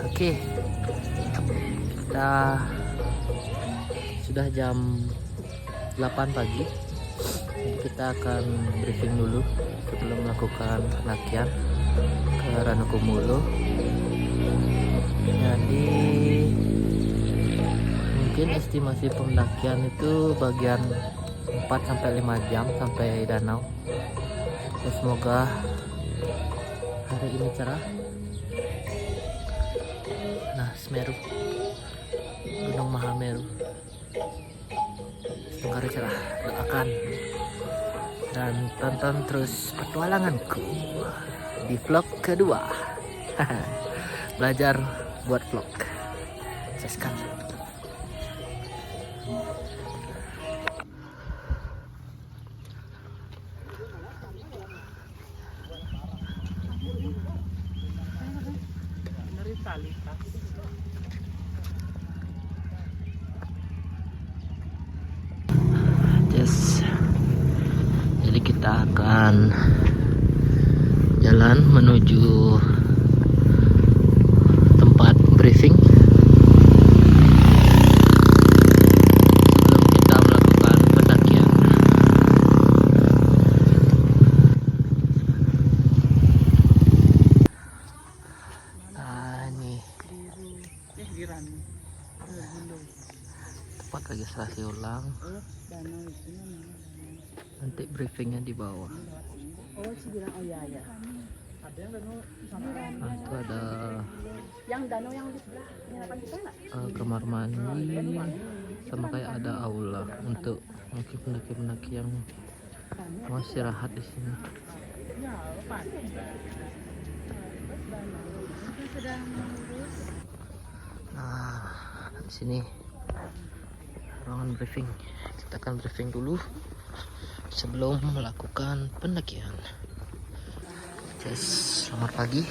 Oke, kita sudah jam 8 pagi. Jadi kita akan briefing dulu sebelum melakukan pendakian ke Ranukumulo. Jadi mungkin estimasi pendakian itu bagian 4-5 jam sampai danau. Ya, semoga hari ini cerah. Nah, Semeru, Gunung Mahameru, Tunggaru cerah. Doakan dan tonton terus petualanganku di vlog kedua. Belajar buat vlog. Seskan. Yes. Jadi kita akan jalan menuju tempat briefing sebelum kita melakukan pendakian. Nah, ini tempat registrasi ulang. Nanti briefingnya di bawah. Nah, itu ada kamar mandi, sama kayak ada aula untuk mungkin pendaki-pendaki yang mau istirahat di sini. Nah, di sini ruangan briefing. Kita akan briefing dulu sebelum melakukan pendakian. Selamat pagi.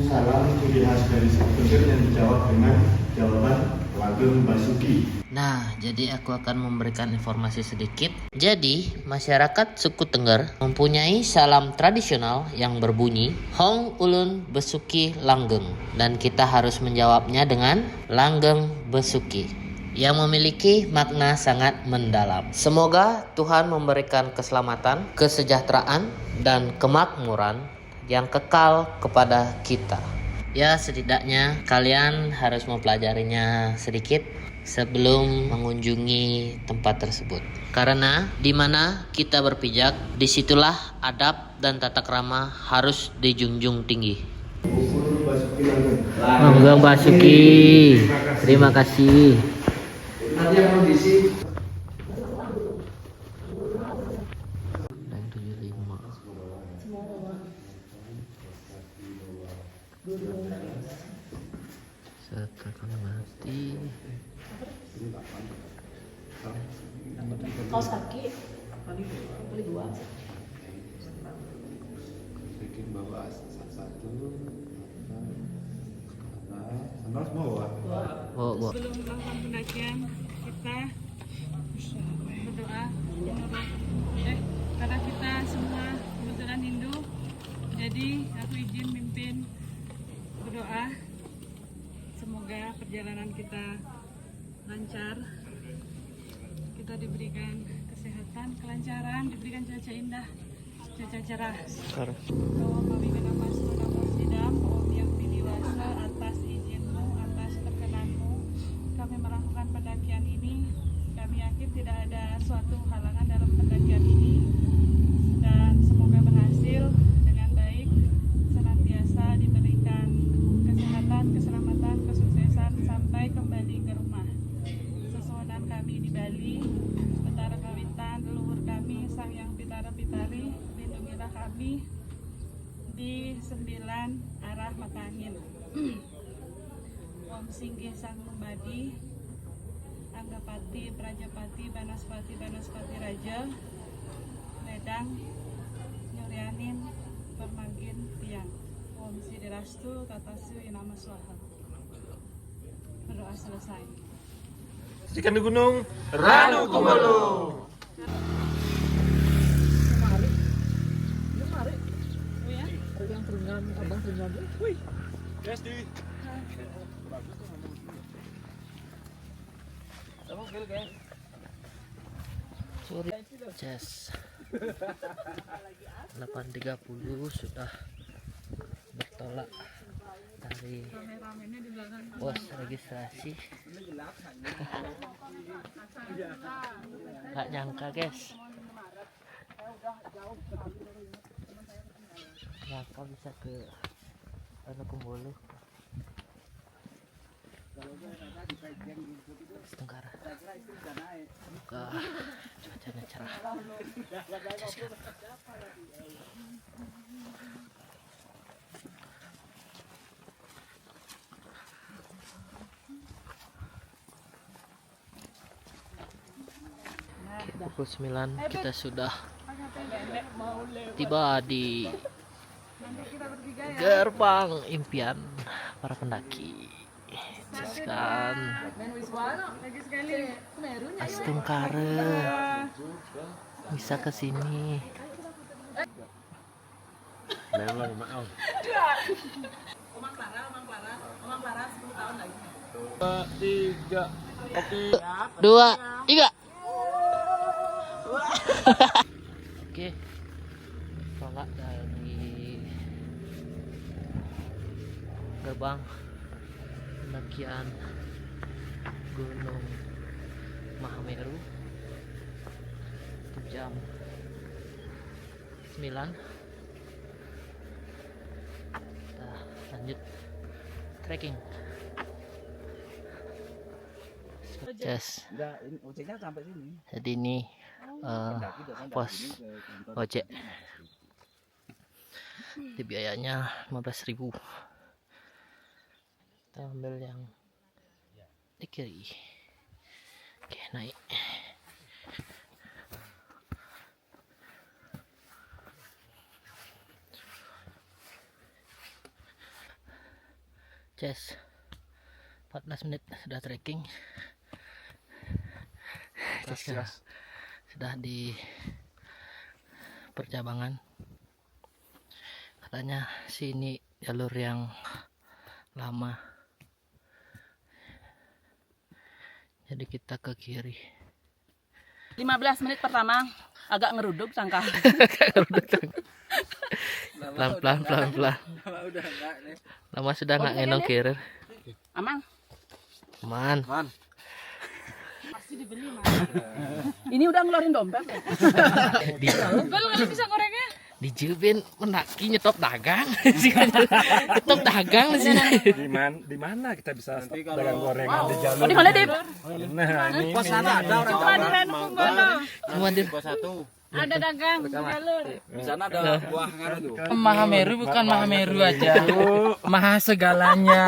Salam ciri khas dari Sebenjer yang dijawab dengan jawaban Langgeng Basuki. Nah, jadi aku akan memberikan informasi sedikit. Jadi, masyarakat suku Tengger mempunyai salam tradisional yang berbunyi Hong Ulun Besuki Langgeng, dan kita harus menjawabnya dengan Langgeng Besuki, yang memiliki makna sangat mendalam. Semoga Tuhan memberikan keselamatan, kesejahteraan, dan kemakmuran yang kekal kepada kita. Ya, setidaknya kalian harus mempelajarinya sedikit sebelum mengunjungi tempat tersebut. Karena di mana kita berpijak, disitulah adab dan tata krama harus dijunjung tinggi. Langgeng Basuki, terima kasih. Nanti yang kondisi Dan 75. Setelah mati. Kaos kaki beli 2. bikin bawa satu sandal semua bawa. Oh. Sebelum melakukan pendakian kita berdoa karena kita semua kebetulan Hindu, jadi aku izin mimpin berdoa. Semoga perjalanan kita lancar, kita diberikan kesehatan, kelancaran, diberikan cuaca indah, cuaca cerah. Bahwa kami nama Sidam, Om yang Biniwasa, atas izinmu, atas perkenanmu, kami melakukan pendakian ini. Kami yakin tidak ada suatu halangan dalam pendakian ini, dan semoga berhasil dengan baik, senantiasa diberikan kesehatan, keselamatan, kesuksesan sampai kembali ke rumah. Sesuanan kami di Bali, Betara Kawitan, leluhur kami, Sang Yang Pitara Pitari, lindungilah kami di 9 arah Matangin. Om Singgih Sang Membadi, Anggapati, Prajapati, Banaspati, Banaspati Raja, Ledang, Nyuryanin, Permagin, Tiang. Om Sidirastu, Tatasu, Inama Swaha. berdoa selesai. Saksikan di Gunung Ranukumbolo. Oh ya? Yang teringan, abang teringan. Wih, Yes, di. Sorry. Yes. 8.30 sudah bertolak dari Rame-ramenya di belakang. pos registrasi. Gak nyangka guys, nyangka bisa ke Ranukumbolo Tenggara. Semoga cuacanya cerah. Pukul 9 kita sudah tiba di gerbang impian para pendaki. Jaskan Lagi sekali. Astungkare bisa ke sini. Memang maaf. Tiga. Oke. 2, 3. Oke, tolak dari gerbang pendakian Gunung Mahameru untuk jam 9. Kita lanjut trekking. Yes. enggak, ini ojeknya sampai sini. Jadi ini pos ojek. Di biayanya 15.000. Kita ambil yang di kiri. Oke, naik. Yes. 14 menit sudah trekking. Sudah di percabangan. Katanya sini jalur yang lama, jadi kita ke kiri. 15 menit pertama agak ngeruduk sangka. Pelan-pelan. Lama sudah nggak ngenok kiri. Aman. Man. Ini udah ngeluarin dompet. Di Kalau bisa gorengnya. Jubin mendaki nyetop dagang. Nyetop dagang di sini. Di mana kita bisa dagang gorengan di jalur? Oh, di mana, Dip? Nah, ini Pos sana ada orang Cuma di Ranukumbolo. Cuma di pos 1. Ada dagang di jalur. Di sana ada buah ngana tuh. Mahameru bukan Mahameru aja, maha segalanya.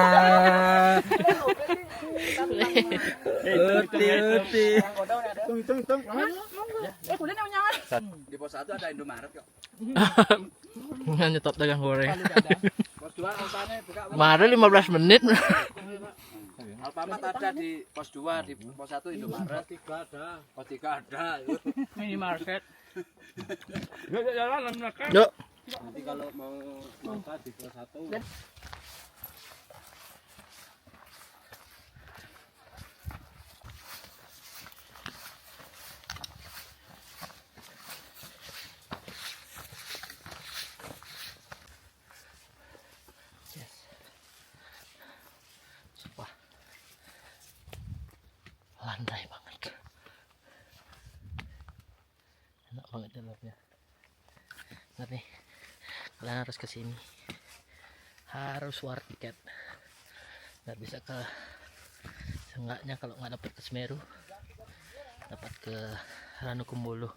Hitung. Udah nih nyaman. Di pos 1 ada Indomaret kok. nyetop dagang goreng. Pos 2 Alfamart buka. Mari 15 menit. Alfamart ada di pos 2, di pos 1 Indomaret. Pos 3 ada. Minimarket. Yuk. Nanti kalau mau makan di pos 1. Wah, landai banget, enak banget jalurnya. Lihat nih, kalian harus ke sini, harus war tiket, nggak bisa ke, seenggaknya kalau nggak dapat ke Semeru, dapat ke Ranukumbolo,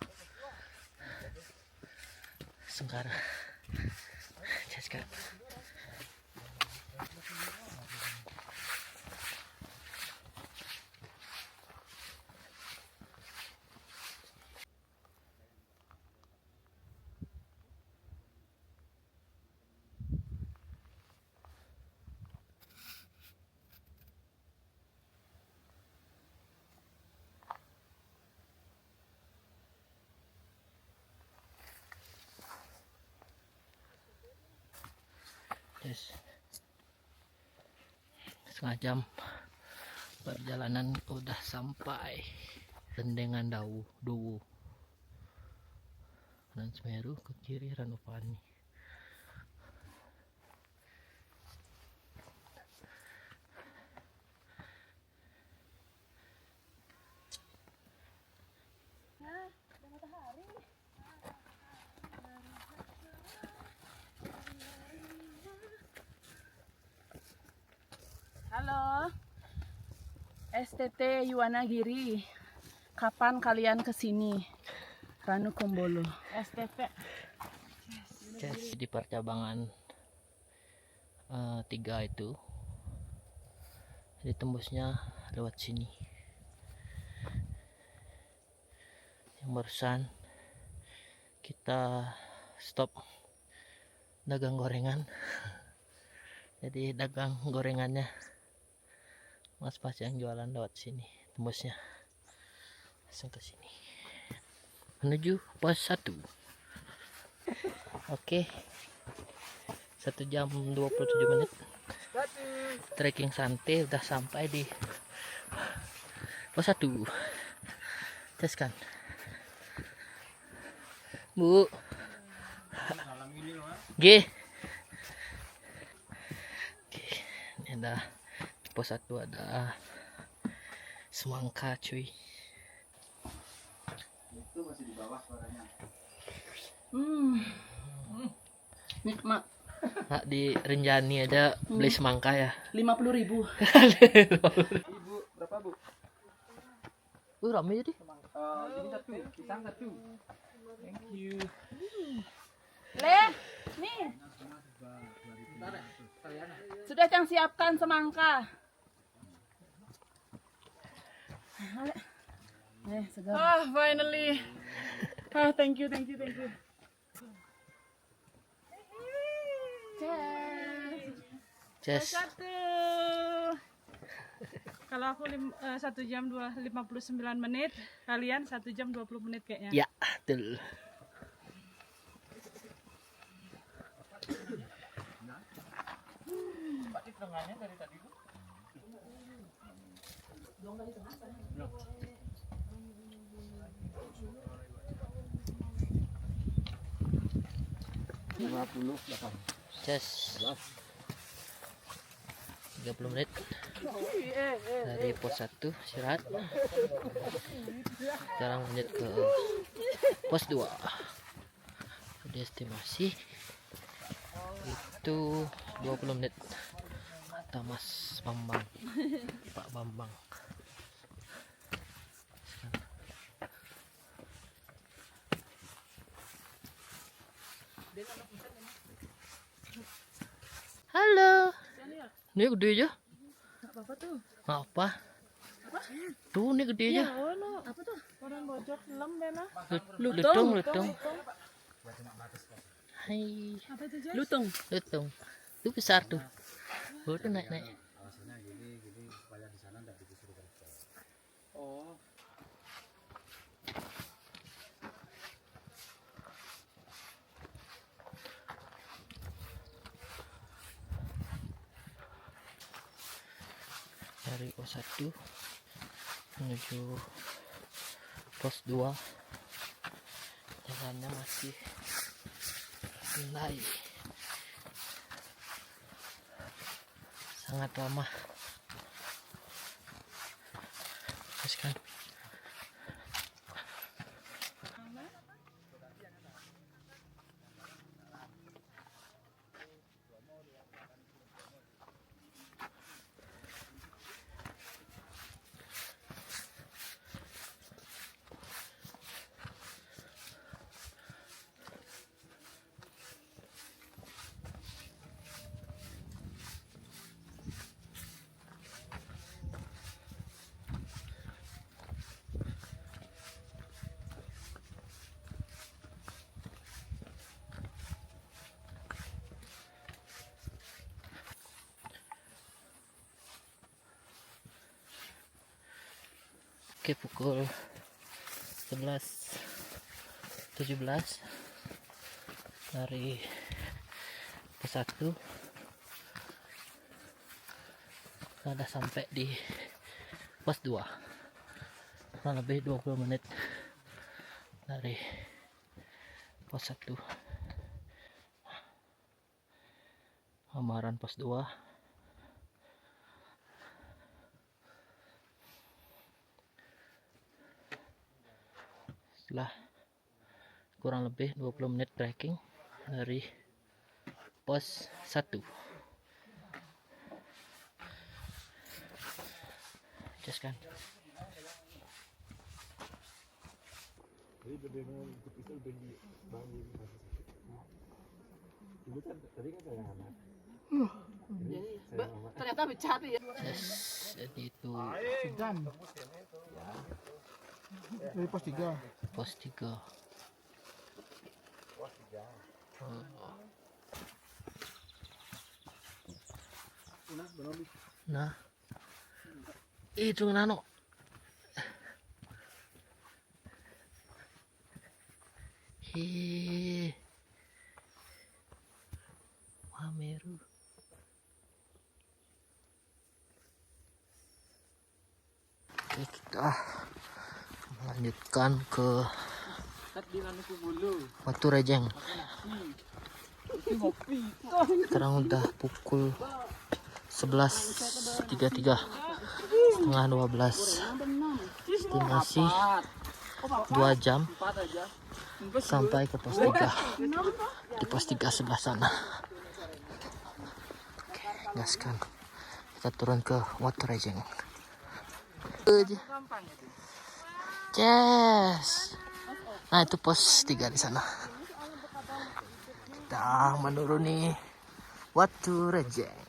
Sengkara, Jaska. guys. Setengah jam perjalanan udah sampai Rendengan Dowo dan Semeru, ke kiri Ranupani. Halo, STT Yuwanagiri. Kapan kalian kesini? Ranu Kumbolo. STT. Yes, di percabangan 3 itu, ditembusnya lewat sini. Yang barusan kita stop dagang gorengan. Jadi dagang gorengannya Mas Pas yang jualan lewat sini, tembusnya langsung ke sini menuju pos 1. Oke, 1 jam 27 menit trekking santai, udah sampai di pos 1. Tes kan Bu G. Oke, ini ada pos 1, ada semangka cuy. Itu masih di bawah suaranya. Nikmat. Nah, di Rinjani ada beli semangka ya. 50.000. Ibu, berapa Bu? Rame jadi. Ini 1, pisang 1. Thank you. Le, nih. Sudah Cang siapkan semangka. Segar. Ah, finally. Ah, thank you. Just Satu. Kalau aku 1 jam 59 menit, kalian 1 jam 20 menit kayaknya. ya, betul. Just 30 menit dari pos 1 istirahat. Sekarang lanjut ke pos 2. Estimasi itu 20 menit kata Mas Bambang, Pak Bambang. Halo. Ini gede aja. Apa tuh? Apa? Tuh ini gede aja. Oh, no. Apa tuh? Orang bojok lem Bena. Lutung. Hai. Apa itu, Jas? Lutung. Lutung. Itu besar tuh. Oh, tuh naik. Oh. Dari pos 1 menuju pos 2, jalannya masih naik, sangat lama. Teruskan. Oke, pukul 11.17 dari pos 1 Sudah sampai di pos 2. Kurang lebih 20 menit dari pos 1. Gambaran pos 2. Setelah kurang lebih 20 menit trekking dari pos 1. Just kan. Ternyata becat ya. Yes, jadi itu Dari pos 3. pos 3. Nah, itu nano. Hehehe. Wameru. Oke, kita melanjutkan ke Batu Rejeng. Sekarang udah pukul 11.33, setengah 12. Estimasi 2 jam sampai ke pos 3. Di pos 3 sebelah sana. Oke, gaskan. Kita turun ke Batu Rejeng. Yes. Nah, itu pos 3 di sana. Kita menuruni Batu Rejeng.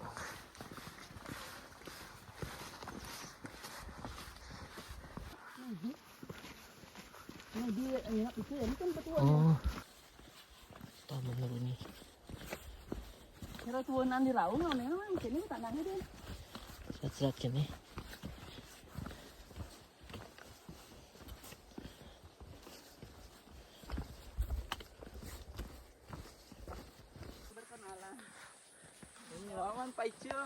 Oh, kita menuruni. Kira tuanan di raung memang sini tanahnya deh. Serat gini. Ini lawan Pak Ijo.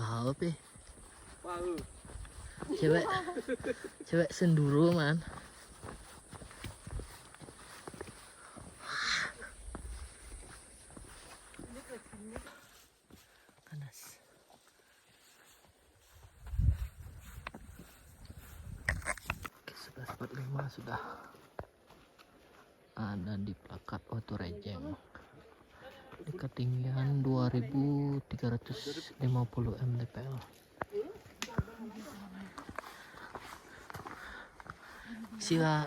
Apa? Wow. Cewek senduro man. Panas. Oke, 11.45 sudah ada di plakat Batu Rejeng di ketinggian 2350 mdpl. Siwa.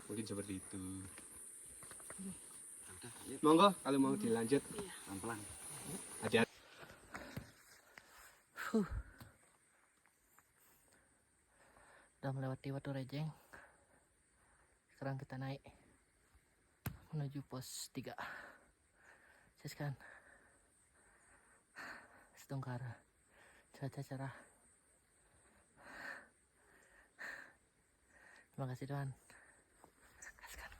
Mungkin seperti itu. Monggo kalau mau dilanjut pelan-pelan. Hati-hati. Udah melewati Batu Rejeng. Sekarang kita naik menuju pos 3. Seskan Setungkara, cuaca cerah. Terima kasih Tuhan. Gaskan.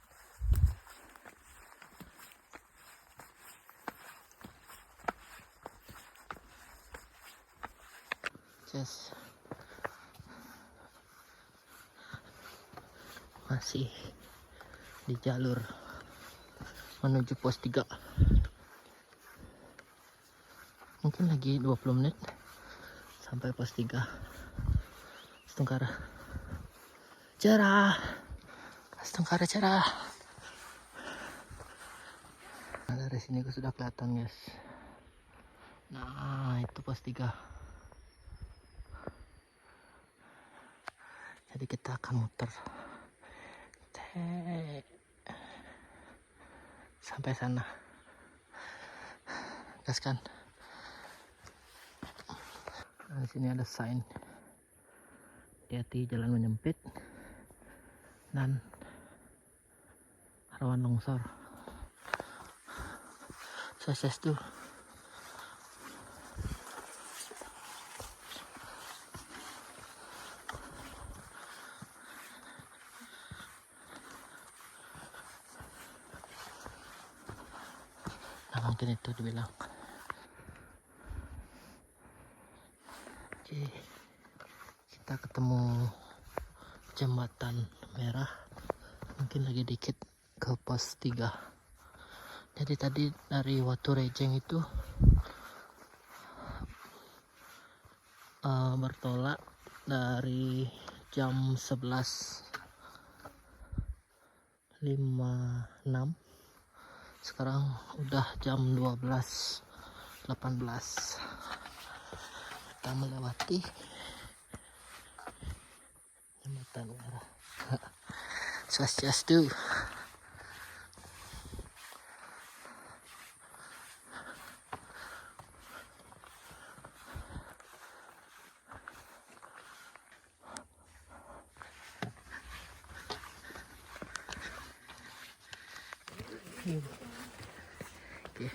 Yes. Masih di jalur menuju pos 3. Mungkin lagi 20 menit sampai pos 3. Setungkara cerah. Setungkara cerah. Nah, dari sini sudah kelihatan guys. Nah, itu pos 3. Jadi kita akan muter sampai sana. Gaskan. Nah, di sini ada sign. Hati-hati jalan menyempit dan rawan longsor. Sukses tuh. Nah, mungkin itu dibilang. Oke, kita ketemu jembatan merah, mungkin lagi dikit ke pos 3. Jadi tadi dari Watu Rejeng itu bertolak dari jam 11.56, sekarang udah jam 12.18. Kita melewati jembatan merah. Swastiastu. Oke,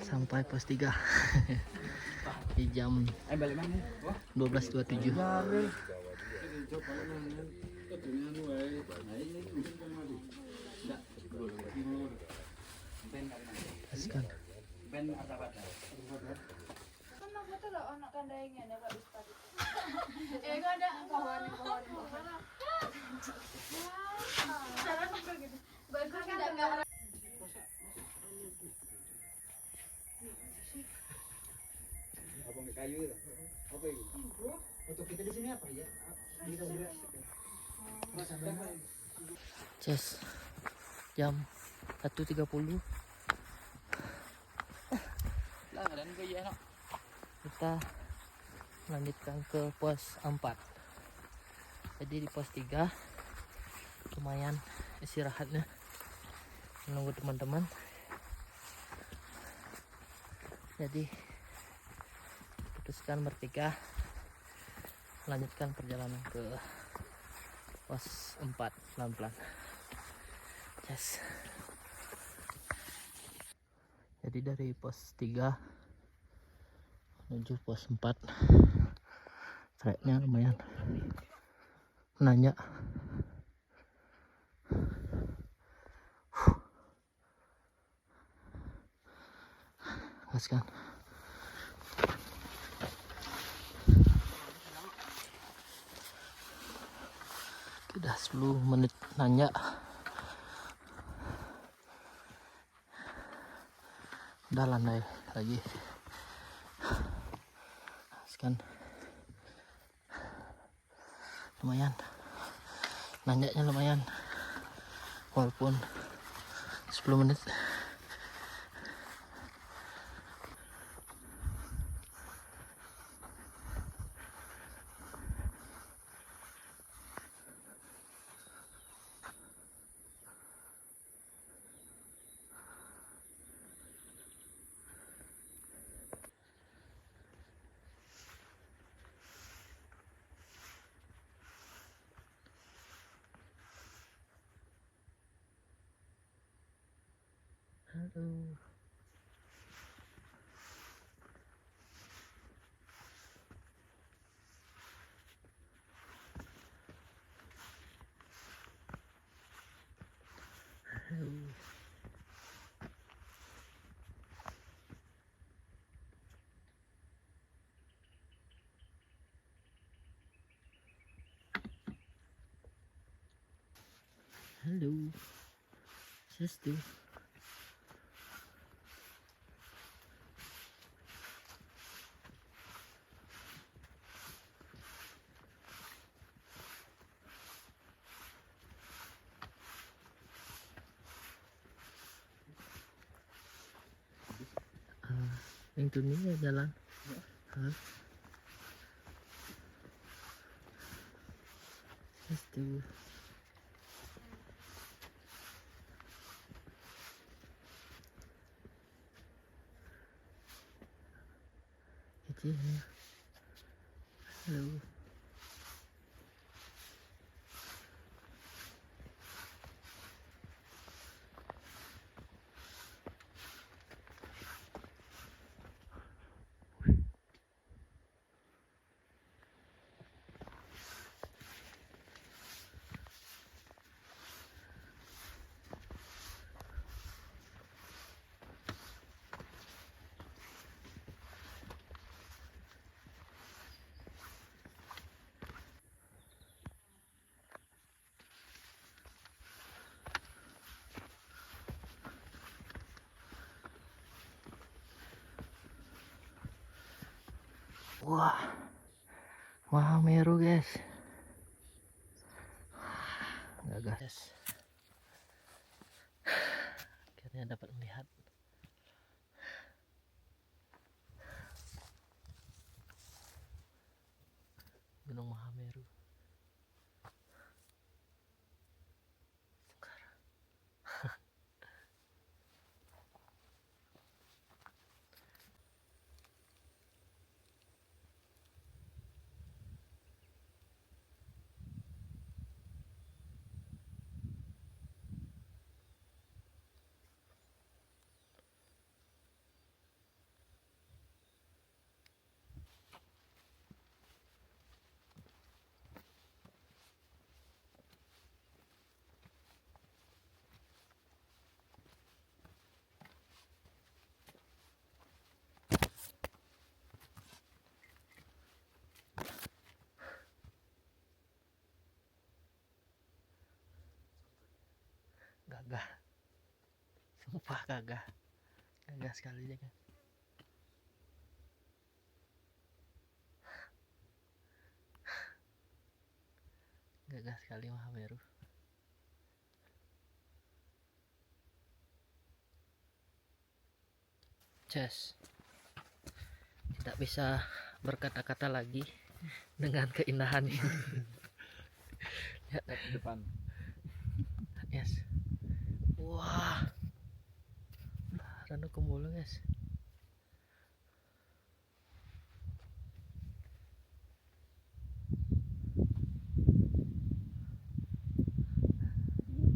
sampai pos 3 di jam 12.27. Kaskan. Kayu itu. Apa itu? Untuk kita di sini apa ya? Just jam 1.30 kita lanjutkan ke pos 4. Jadi di pos 3 lumayan istirahatnya, menunggu teman-teman. Jadi putuskan bertiga melanjutkan perjalanan ke pos 4 pelan-pelan. Yes. Jadi dari pos 3 menuju pos 4, treknya lumayan menanjak. Gaskan. Udah 10 menit nanjak. Udah landai lagi. Sekian. Lumayan. Nanjaknya lumayan. Walaupun 10 menit. Halo. Halo. Halo. Sestu. Yang tuning ya jalan. Hah? Sestu. Kecil ya. Halo. Wah, Mahameru guys. Gagah guys. Akhirnya dapat melihat Gunung Mahameru. Gagah, sumpah gagah sekali dia kan. Gagah sekali Mahameru. Just tidak bisa berkata-kata lagi dengan keindahan ini. Lihat Di depan. yes. Wah, Ranu Kemulu guys.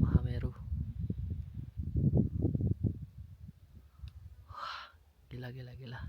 Mahameru. Wah, gila.